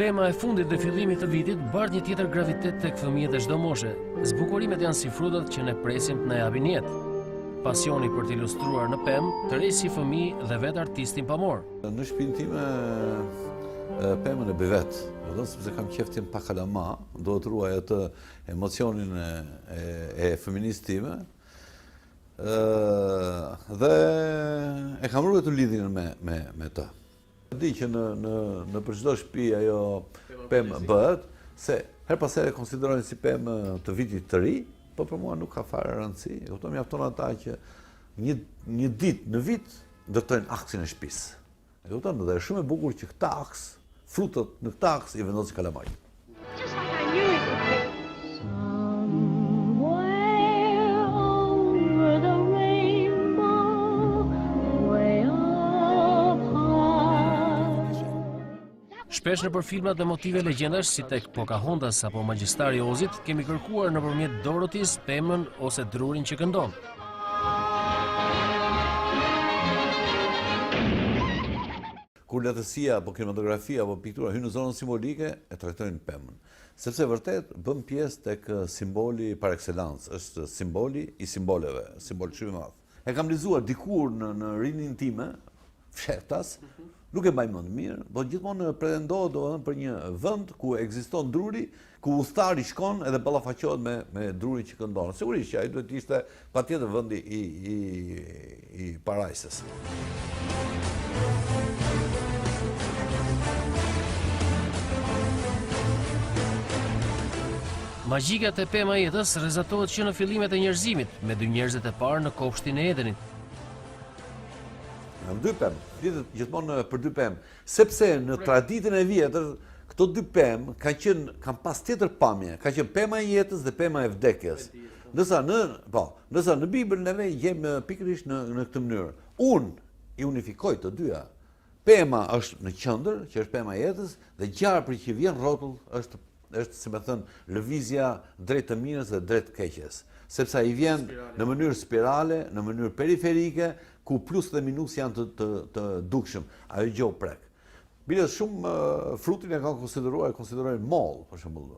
Pema e fundit dhe fillimit të vitit bart një tjetër gravitet tek fëmijët e çdo moshe. Zbukurimet janë si frutat që ne presim të na japin jetë. Pasioni për të ilustruar në pemë të rej si fëmijë dhe vetë artistin pamor. Në shtëpinë time pemën e bëj vetë, sepse kam qejf të jem pak kalama, do të ruaj atë emocionin e fëminisë time. Dhe e kam ruajtur lidhjen me të. Di që në për çdo shtëpi ajo pemë bëhet, se her pas here konsiderojnë si pemë të vitit të ri, po për mua nuk ka fare rëndësi. Kupton, mjafton ata që një ditë në vit ndërtojnë aksin e shtëpisë. E kupton, dhe është shumë e bukur që këtë aks, frutët në këtë aks i vendosin kalamaj. Shpesh nëpër filmat me motive legjendash si tek Pocahontas apo Magjistari i Ozit kemi kërkuar nëpërmjet Dorothy's pemën ose drurin që këndon. Kur letësia apo kinematografia apo piktura hyn në zonën simbolike, e trajtojnë pemën. Sepse vërtet bën pjesë tek simboli par excellence, është simboli i simboleve, simbol shumë i madh. E kam lexuar dikur në rinin time, fshehtas, nuk e mbaj mend mirë, po gjithmonë pretendohet domethënë për një vend ku ekziston druri, ku udhëtari shkon edhe ballafaqohet me drurin që këndon. Sigurisht që ai duhet të ishte patjetër vendi i parajsës. Magjika te pema e jetës rezultohet që në fillimet e njerëzimit, me dy njerëzit e parë në kopshtin e Edenit. Në dy pemë, flitet gjithmonë për dy pemë, sepse në traditën e vjetër, këto dy pemë kanë pas tjetër pamje, ka qenë pema e jetës dhe pema e vdekjes. Ndërsa në Bibël neve jemi pikërisht në këtë mënyrë. Unë i unifikoj të dyja. Pema është në qendër, që është pema e jetës, dhe gjarpri që vjen rrotull është si më thënë, lëvizja drejt të mirës dhe drejt të keqes. Sepse ai vjen në mënyrë spirale, në mënyrë periferike, ku plus dhe minus janë të dukshëm. Ajo gjë u prek. Bile shumë frutin e kanë konsiderojnë moll, për shembull.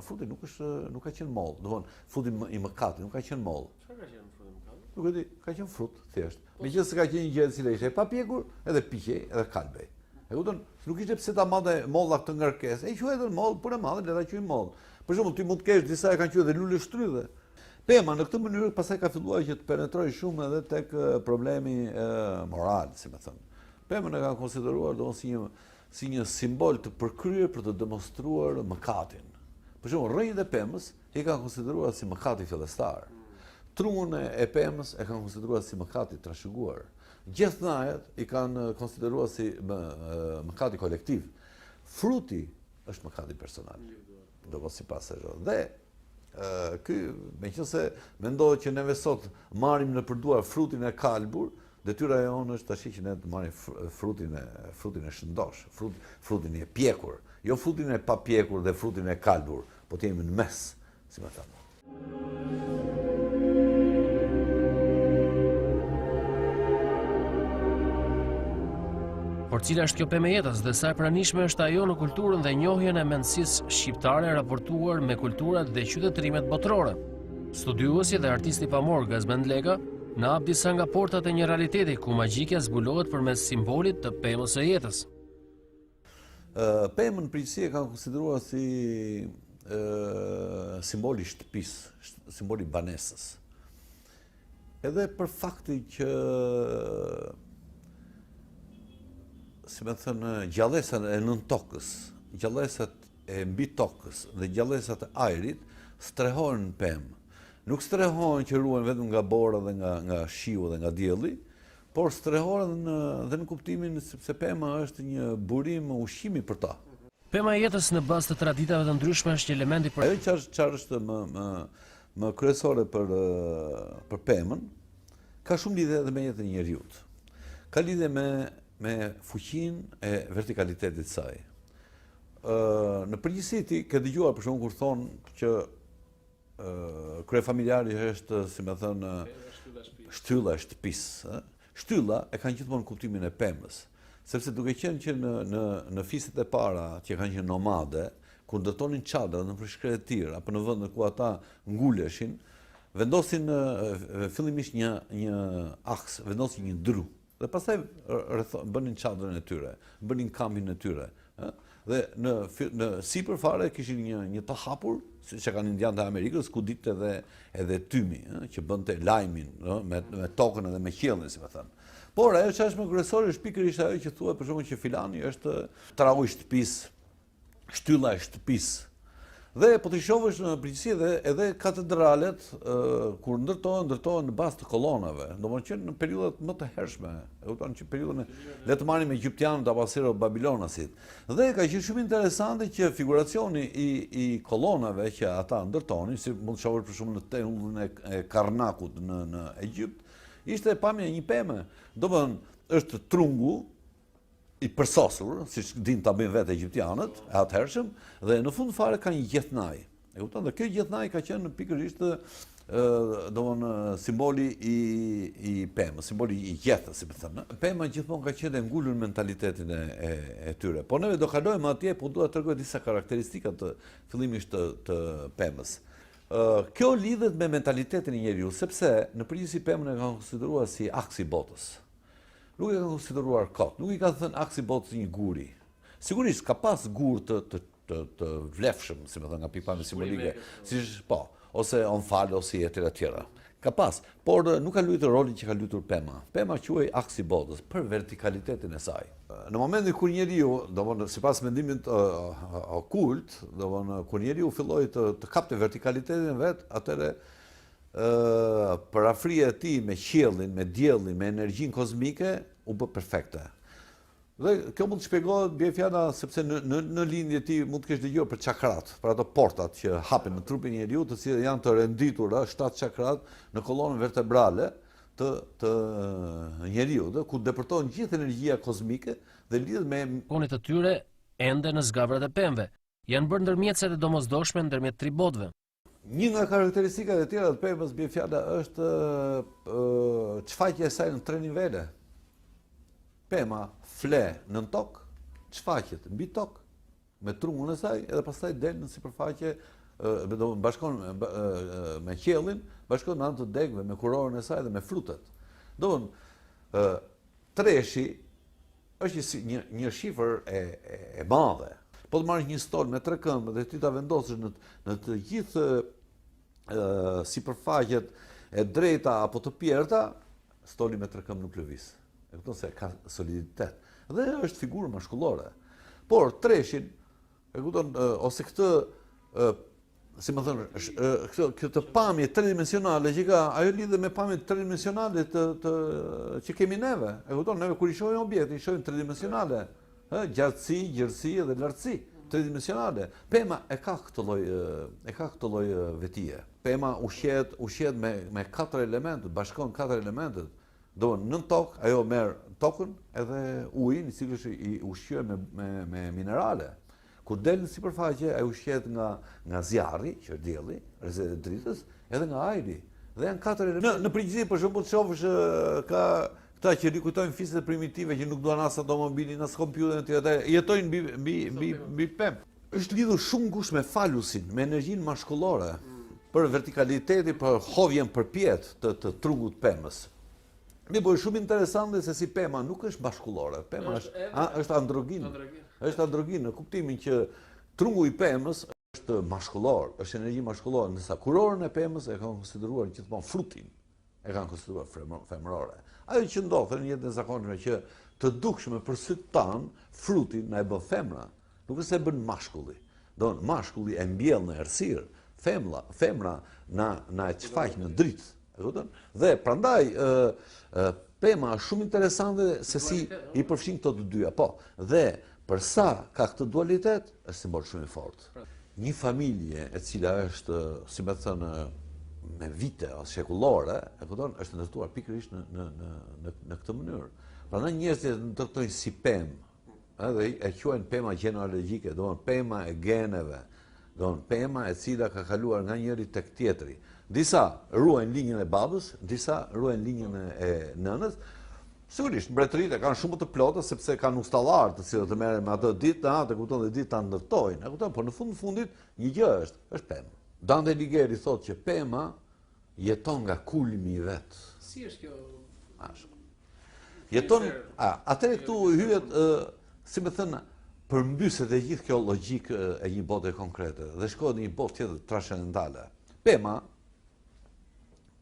Fruti nuk ka qenë moll, domthonë fruti i mëkatit nuk ka qenë moll. Çfarë ka qenë fruti i mëkatit? Nuk e di, ka qenë frut thjesht. Megjithëse ka qenë një gjë e cila ishte e papjekur, edhe piqej, edhe kalbej. E kupton? Nuk ishte pse ta madhe molla këtë ngarkesë. E quhet moll, por e madhe le ta quajmë moll. Për shembull, ti mund të kesh disa e kanë quajtur lule shtrydhe. Pema në këtë mënyrë pastaj ka filluar që të penetrojë shumë edhe tek problemi moral, si më thënë. Pemën e kanë konsideruar si një simbol të përkryer për të demonstruar mëkatin. Për shembull, rrënjët e pemës i kanë konsideruar si mëkati fillestar. Trungun e pemës e kanë konsideruar si mëkati trashëguar. Gjithnajat i kanë konsideruar si mëkati kolektiv. Fruti është mëkati personal. Do mos sipas asaj. Dhe ky, meqense mendohet që neve sot marrim në përduar frutin e kalbur, detyra jonë është tash që ne të marrim frutin e shëndosh, frutin e pjekur, jo frutin e papjekur dhe frutin e kalbur, po të jemi në mes, si më thënë. Por cila është kjo pemë e jetës dhe sa e pranishme është ajo në kulturën dhe njohjen e mendësisë shqiptare raportuar me kulturat dhe qytetrimet botërore. Studiuesi dhe artisti pamor Gazmend Lega na hap disa nga portat e një realiteti ku magjikja zbulohet përmes simbolit të pemës së jetës. Pemën përgjithësi e kanë konsideruar si simboli shtëpisë, simboli banesës. Edhe për fakti që si me thënë, gjallësat e nën tokës, gjallësat e mbi tokës dhe gjallësat e ajrit strehohen në pemë. Nuk strehohen që ruhen vetëm nga bora dhe nga shiu dhe nga dielli, por strehohen dhe në kuptimin sepse pema është një burim ushqimi për ta. Pema e jetës në bazë të traditave të ndryshme është një elementi për... Ajo çfarë është më kryesore për pemën, ka shumë lidhje edhe me jetën e njeriut. Ka lidhje me fuqinë e vertikalitetit saj. Në përgjithësi ti ke dëgjuar për shembull kur thonë që kryefamiljari është, si më thënë, shtylla e shtëpisë. Shtylla e kanë gjithmonë kuptimin e pemës, Sepse duke qenë që në fiset e para që kanë qenë nomade, kur ndërtonin çadra në përshkret e tira, apo në vende ku ata nguleshin, vendosin fillimisht një aks, vendosin një dru. Dhe pastaj bënin çadrën e tyre, bënin kampin e tyre. Dhe në sipër fare kishin një të hapur, që kanë indianët e Amerikës, ku ditë edhe tymi, që bënte lajmin, me tokën edhe me qiellin, si më thënë. Por ajo që është më kryesore është pikërisht ajo që thuhet për shembull që filani është tragu i shtëpisë, shtylla e shtëpisë. Dhe po të shohësh në përgjithësi edhe katedralet kur ndërtohen në bazë të kolonave, domethënë në periudhat më të hershme, e kupton që periudhën le të marrim egjiptianët apo asiro-babilonasit. Dhe ka qenë shumë interesante që figuracioni i kolonave që ata ndërtonin, si mund të shohësh për shembull në tempullin e Karnakut në Egjipt, ishte pamja një pemë. Domethënë është trungu i përsosur, siç din ta bëjnë vetë egjiptianët e atëhershëm, dhe në fund fare ka një gjethnaj. E kupton? Dhe kjo gjethnaj ka qenë pikërisht simboli i pemës, simboli i gjethes, si më thënë. Pema gjithmonë ka qenë ngulur mentalitetin e tyre. Po neve do kalojmë atje, po dua të tregoj disa karakteristika të fillimisht të pemës. Kjo lidhet me mentalitetin e njeriu, sepse në përgjithësi pemën e kanë konsideruar si aksi i botës. Nuk e kanë konsideruar kot, nuk i kanë thënë aksi botës një guri. Sigurisht ka pas gur të vlefshëm, si më thënë nga pikpamja simbolike, po, ose onfal ose etj. Ka pas, por nuk ka luajtur rolin që ka luajtur pema. Pema quhej aksi botës për vertikalitetin e saj. Në momentin kur njeriu, domthonë sipas mendimit okult, domthonë kur njeriu filloi të kapte vertikalitetin vet, atëre parafria e tij me qiellin, me diellin, me energjinë kozmike u bë perfekte. Dhe kjo mund të shpjegohet bie fjala sepse në lindje ti mund të kesh dëgjuar për çakrat, për ato portat që hapen në trupin e njeriu, të cilat janë të renditura 7 çakrat në kolonën vertebrale të njeriu, ku depërtohen gjithë energjia kozmike dhe lidhet me punit të tyre ende në zgavrat e pemëve. Janë bërë ndërmjetëse të domosdoshme ndërmjet tribotëve. Një nga karakteristikat e tjera të pemës bie fjala është çfaqja e saj në 3 nivele. Pema fle në tokë, çfaqet mbi tokë me trungun e saj edhe pastaj del në sipërfaqe, bashkon me qiellin, bashkon me anë të degëve, me kurorën e saj dhe me frutet. Treshi është një shifër e madhe. Po të marrësh një stol me 3 këmbë dhe ti ta vendosësh në të gjithë sipërfaqet e drejta apo të pjerta, stoli me 3 këmbë nuk lëviz. E kupton se ka soliditet. Dhe është figurë mashkullore. Por treshin, e kupton, ose këtë, si më thënë, këtë pamje tridimensionale që ka, ajo lidhe me pamje tridimensionale që kemi neve. E kupton, neve kur i shohim objekte, i shohim tridimensionale. Gjartësi, gjërësi dhe lartësi, tridimensionale. Pema e ka këtë lloj vetie. Pema ushqehet me 4 elementet, bashkon 4 elementet. Në tokë, ajo merr tokën edhe ujin, i cili i ushqyer me minerale. Kur del në sipërfaqe, ai ushqehet nga zjarri, që është dielli, rrezet e dritës, edhe nga ajri. Dhe janë 4 elementë. Në përgjithësi, për shembull, shohësh ka këta që rikujtojnë fiset primitive që nuk duan as automobilin, as kompjuterin e tjerë, jetojnë mbi pemë. Është lidhur shumë ngushtë me falusin, me energjinë mashkullore, për vertikaliteti, për hovjen përpjet të trungut pemës. Po është shumë interesante se si pema nuk është mashkullore, pema është androgin. Është androgin në kuptimin që trungu i pemës është mashkullor, është energji mashkullore, ndërsa kurorën e pemës e kanë konsideruar gjithmonë frutin, e kanë konsideruar femërore. Ajo që ndodh në jetën e zakonshme që të dukshme për syt tan, frutin na e bën femra, nuk është se bën mashkulli. Mashkulli e mbjell në errësirë, femra na e çfaq në dritë. Dhe prandaj pema është shumë interesante se si i përfshin këto të dyja. Po, dhe për sa ka këtë dualitet, është simbol shumë i fortë. Një familje e cila është, si më thënë, me vite ose shekullore, është ndërtuar pikërisht në këtë mënyrë. Prandaj njerëzit ndërtojnë si pemë, dhe e quajnë pema genealogjike, pema e geneve, pema e cila ka kaluar nga njëri tek tjetri. Disa ruajnë linjën e babës, disa ruajnë linjën e nënës, Sigurisht, mbretëritë kanë shumë të plota sepse kanë ustallar të cilët të merren me atë ditë natë, kupton, dhe ditë ta ndërtojnë. E kupton, por në fundit një gjë është pemë. Dante Alighieri thotë që pema jeton nga kulmi i vet. Si është kjo? Jeton, atëherë këtu hyet, si më thënë, përmbyset e gjithë kjo logjikë e një bote konkrete dhe shkohet në një botë tjetër transcendentale. Pema,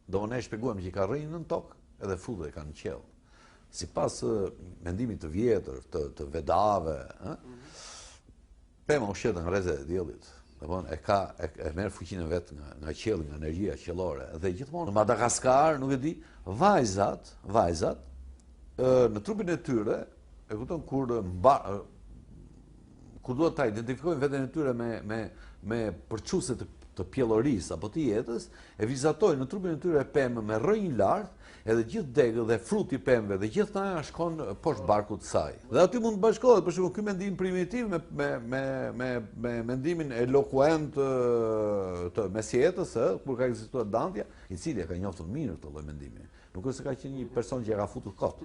do ne shpjeguam që ka rënë në tokë edhe futet ka në qiell. Sipas mendimit të vjetër të Vedave, pema ushqet nga rrezet e diellit. E merr fuqinë vet nga qielli, nga energjia qiellore. Dhe gjithmonë në Madagaskar, nuk e di, vajzat në trupin e tyre, e kupton, kur duhet ta identifikojnë veten e tyre me përçuese të pjellorisë apo të jetës, e vizatojnë në trupin e tyre pemë me rrënjë lart, edhe gjithë degët dhe fruti i pemëve dhe gjithë shkon poshtë barkut të saj. Dhe aty mund të bashkohet për shembull ky mendim primitiv me mendimin elokuent të mesjetës, kur ka ekzistuar Dantja, i cili ka njoftur mirë këtë lloj mendimi. Nuk është se ka qenë një person që e ka futur kot,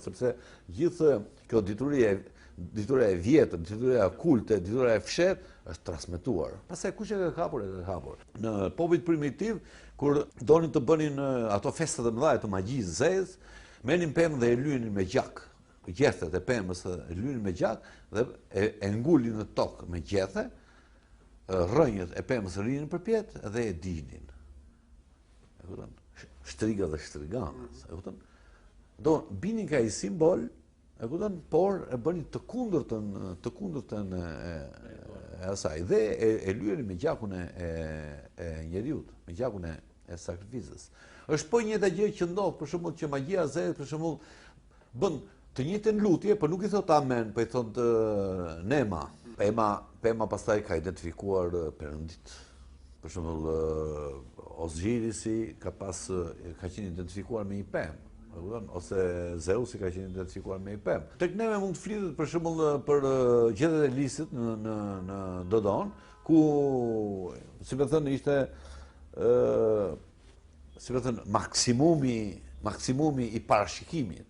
sepse gjithë kjo dituria e vjetër, dituria e kulte, dituria e fshet është transmetuar. Pastaj kush e ka kapur, e ka kapur. Në popujt primitiv, kur donin të bënin ato festat e mëdha të magjisë zezë, merrnin pemën dhe e lynin me gjak. Gjethet e pemës e lynin me gjak dhe e ngulin në tokë me gjethe, rrënjët e pemës rrinin përpjet dhe e dinin. Shtriga dhe shtriganës, e kupton? Do binin ka i simbol, e kupton, por e bënin të kundërtën e asaj dhe e lyenin me gjakun e njeriut, me gjakun e sakrificës. Është po njëjta gjë që ndodh, për shembull, që magjia e zezë, për shembull, bën të njëjtën lutje, por nuk i thot amen, po i thot nema. Pema pastaj ka identifikuar perëndit. Për shembull, Osirisi ka qenë identifikuar me një pemë, ose Zeusi ka qenë identifikuar me një pemë. Tek neve mund të flitet për shembull për gjethet e Lisit në Dodon, ku si më thënë ishte si më thënë maksimumi i parashikimit,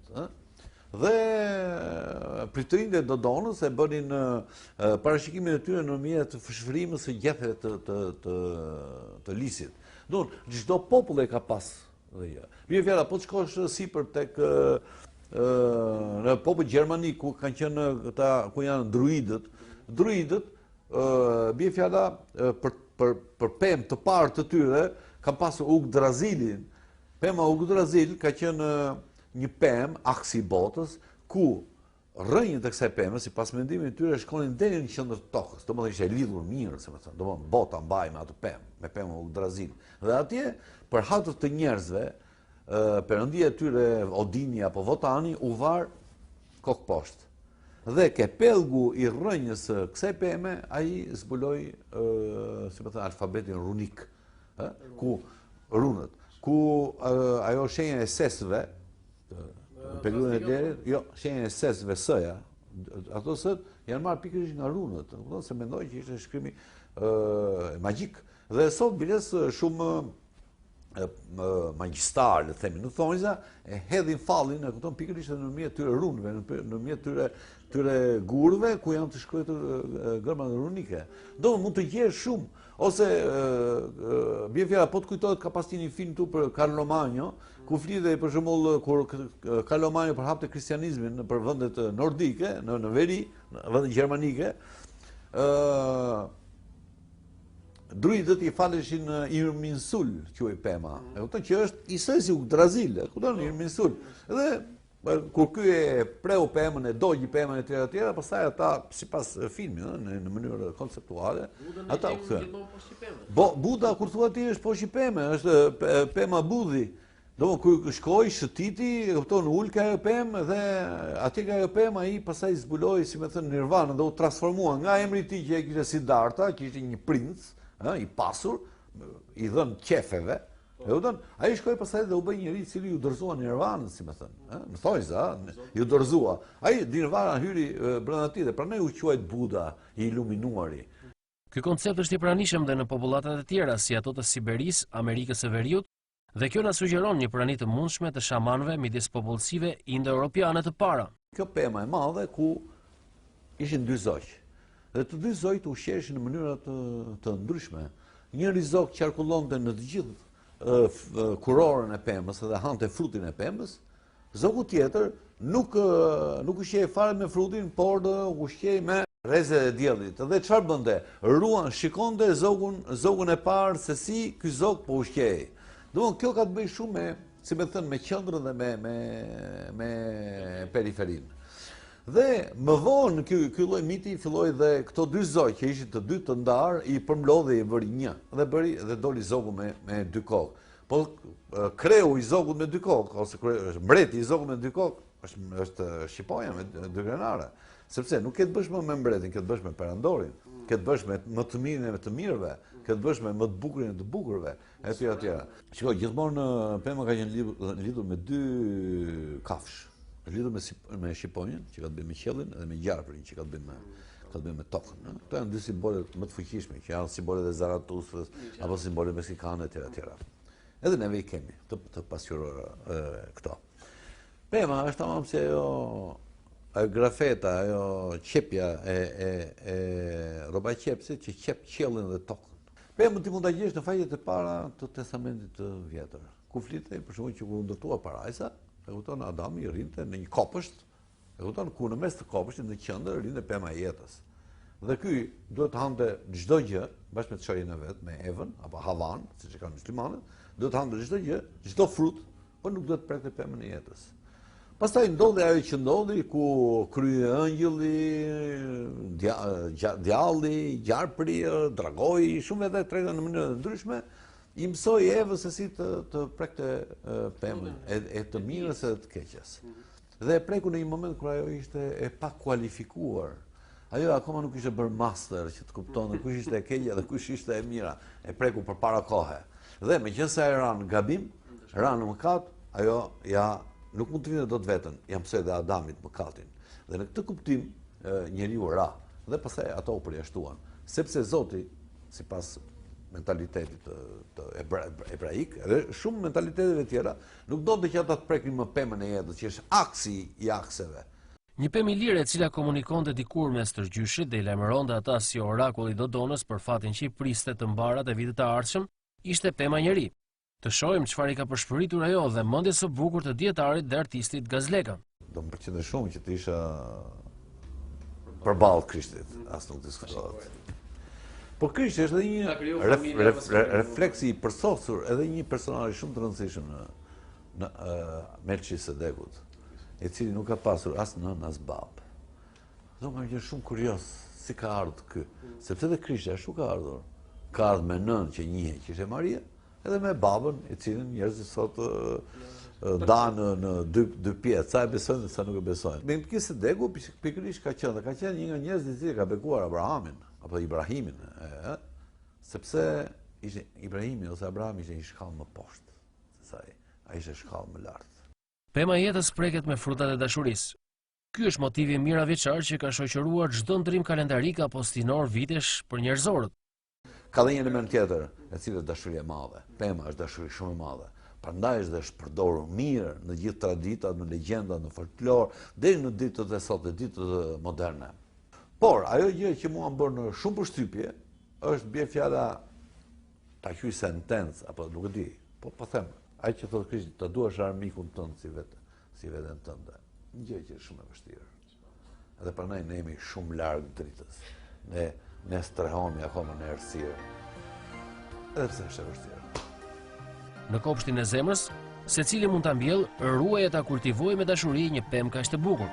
dhe pritërinjtë e Dodonës e bënin parashikimin e tyre në mjet të fshërimës së gjethet të Lisit. Çdo popull e ka pas dhe ja. Vjen fjala, po të shkosh sipër tek në popull gjermanik ku kanë qenë këta ku janë druidët, bie fjala për pemë të parë të tyre, kanë pasur Ugdrazilin. Pema Ugdrazil ka qenë një pemë aksi i botës ku rrënjët e kësaj peme, sipas mendimit të tyre, shkonin deri në qendër të tokës. Domethënë ishte lidhur mirë, domethënë bota mbaj me atë pemë, me pemën Ugdrazil. Dhe atje, për hatër të njerëzve, perëndia e tyre, Odini apo Votani, u var kokë poshtë. Dhe ke pellgu i rrënjës së kësaj peme, ai zbuloi, alfabetin runik, ku runët, ku ajo shenja e sesëve, periudhën e derit, jo, shenja e sesëve s-ja, ato sët janë marrë pikërisht nga runët, se mendoj që ishte shkrimi magjik. Dhe sot biles shumë magjistar, le themi, në thonjza, e hedhin fallin, e kupton, pikërisht në mjet tyre runëve, në mjet tyre gurëve, ku janë të shkruar gërma runike. Do mund të gjesh shumë, ose bie fjala, po të kujtohet ka pas një film tu për Carlo Magno, ku flidhej për shembull kur Carlo Magno përhapte kristianizmin për vendet nordike, në veri, në vendet gjermanike, druidët i faleshin Irminsul, quhej pema. E kupton që është Isesi Ugdrazil, e kupton Irminsul. Dhe kur ky e preu pemën, e dogji pemën e tjera, pastaj ata sipas filmit, në mënyrë konceptuale, ata u thënë. Buda kur thua ti është poshtë pemë, është pema budhi. Do kur shkoi shëtiti, kupton, ul ka ajo pemë dhe atje ka ajo pemë, ai pastaj zbuloi, si më thënë, nirvanën dhe u transformua nga emri i tij që e kishte Siddhartha, që ishte një princ, i pasur, i dhënë qefeve. E kupton? Ai shkoi pastaj dhe u bë njëri i cili u dorëzua nirvanën, si më thënë, në thonjza, ju dorëzua. Ai nirvana hyri brenda tij dhe prandaj u quajt Buda, i iluminuari. Ky koncept është i pranishëm dhe në popullatrat e tjera, si ato të Siberisë, Amerikës së Veriut Dhe kjo na sugjeron një prani të mundshme të shamanëve midis popullsive indo-europiane të para. Kjo pema e madhe ku ishin dy zogj. Dhe të dy zojt ushqeshin në mënyra të ndryshme. Njëri zog qarkullonte në të gjithë kurorën e pemës dhe hante frutin e pemës. Zogu tjetër nuk ushqej fare me frutin, por ushqej me rrezet e diellit. Dhe çfarë bënte? Shikonte zogun e parë se si ky zog po ushqej. Domthon kjo ka të bëjë shumë me, si më thënë, me qendrën dhe me periferinë. Dhe më vonë ky lloj miti filloi dhe këto dy zogj që ishin të dy të ndarë i përmblodhi i bëri një dhe doli zogu me dy kokë. Po kreu i zogut me dy kokë ose mbreti i zogut me dy kokë është shqiponja me dy grenare. Sepse nuk ke të bësh me mbretin, ke të bësh me perandorin, ke të bësh me më të mirin e më të mirëve, ke të bësh me më të bukurin e të bukurve, etj. Shikoj, gjithmonë pema ka qenë lidhur me dy kafsh. Është lidhur me shqiponjën, që ka të bëjë me qiellin, dhe me gjarprin, që ka të bëjë me tokën. Këto janë dy simbolet më të fuqishme, që janë simbolet e Zaratustrës, apo simbolet meksikane, etj. Edhe neve i kemi të pasqyrora këto. Pema është tamam si ajo grafeta, ajo qepja e rroba qepsit që qep qiellin dhe tokën. Pema ti mund ta gjesh në faqet e para të Testamentit të Vjetër. Ku flitej për shembull që kur ndërtua parajsa, e kupton, Adami rrinte në një kopësht, e kupton, ku në mes të kopështit në qendër rrinte pema e jetës. Dhe ky duhet të hante çdo gjë bashkë me çorin e vet, me Evën apo Havan, siç e kanë muslimanët, duhet të hante çdo gjë, çdo frut, por nuk duhet të prekte pemën e jetës. Pastaj ndodhi ajo që ndodhi ku krye ëngjëlli, djalli, gjarpri, dragoi, shumë edhe tregon në mënyra të ndryshme. I mësoi Evës se si të prekte pemën, e të mirës e të keqes. Dhe e preku në një moment kur ajo ishte e pakualifikuar. Ajo akoma nuk ishte bërë master që të kuptonte kush ishte e keqja dhe kush ishte e mira. E preku përpara kohe. Dhe meqense ajo ra në gabim, ra në mëkat, ajo nuk mund të vinte dot vetën, ja mësoi dhe Adamit mëkatin. Dhe në këtë kuptim njeriu ra dhe pastaj ato u përjashtuan, sepse Zoti, sipas mentalitetit të ebraik, edhe shumë mentaliteteve tjera, nuk donte që ata të prekin më pemën e jetës, që është aksi i akseve. Një pemë i lirë e cila komunikonte dikur mes tërgjyshit dhe i lajmëronte ata si orakulli i Dodonës për fatin që i priste të mbarat e vitit të ardhshëm, ishte pema njeri. Të shohim çfarë i ka përshpëritur ajo dhe mendjes së bukur të dietarit dhe artistit Gazleka. Do më pëlqente shumë që të isha përballë Krishtit, as nuk diskutohet. Po Krishti është edhe një refleksi i përsosur, edhe një personazh shumë të rëndësishëm në Melqisedekut, i cili nuk ka pasur as nën as babë. Do më qenë shumë kurioz si ka ardhur ky, sepse edhe Krishti ashtu ka ardhur. Ka ardhur me nën që njihet që ishte Maria, edhe me babën, i cilin njerëzit sot danë në dy pjesë, sa e besojnë dhe sa nuk e besojnë. Melqisedeku pikërisht ka qenë një nga njerëzit që ka bekuar Abrahamin apo Ibrahimin, sepse ishte Ibrahimi ose Abrahami ishte një shkallë më poshtë se sa ai ishte shkallë më lart. Pema e jetës preket me frutat e dashurisë. Ky është motivi miraveçar që ka shoqëruar çdo ndrim kalendarik apo stinor vitesh për njerëzorët. Ka dhe një element tjetër, e cilë është dashuri e madhe. Pema është dashuri shumë e madhe. Prandaj është dhe është përdorur mirë në gjithë traditat, në legjendat, në folklor, deri në ditët e sot, ditët moderne. Por, ajo gjë që mua më bërë në shumë përshtypje, është bie fjala ta quaj sentencë, apo nuk e di, po them, ai që thotë Krishti, ta duash armikun tënd si veten tënde. Një gjë që është shumë e vështirë. Edhe prandaj ne jemi shumë larg dritës. Ne strehoni akoma në errësirë. Edhe pse është e vështirë. Në kopshtin e zemrës, secili mund ta mbjellë, ruajë ta kultivojë me dashuri një pemë kaq të bukur.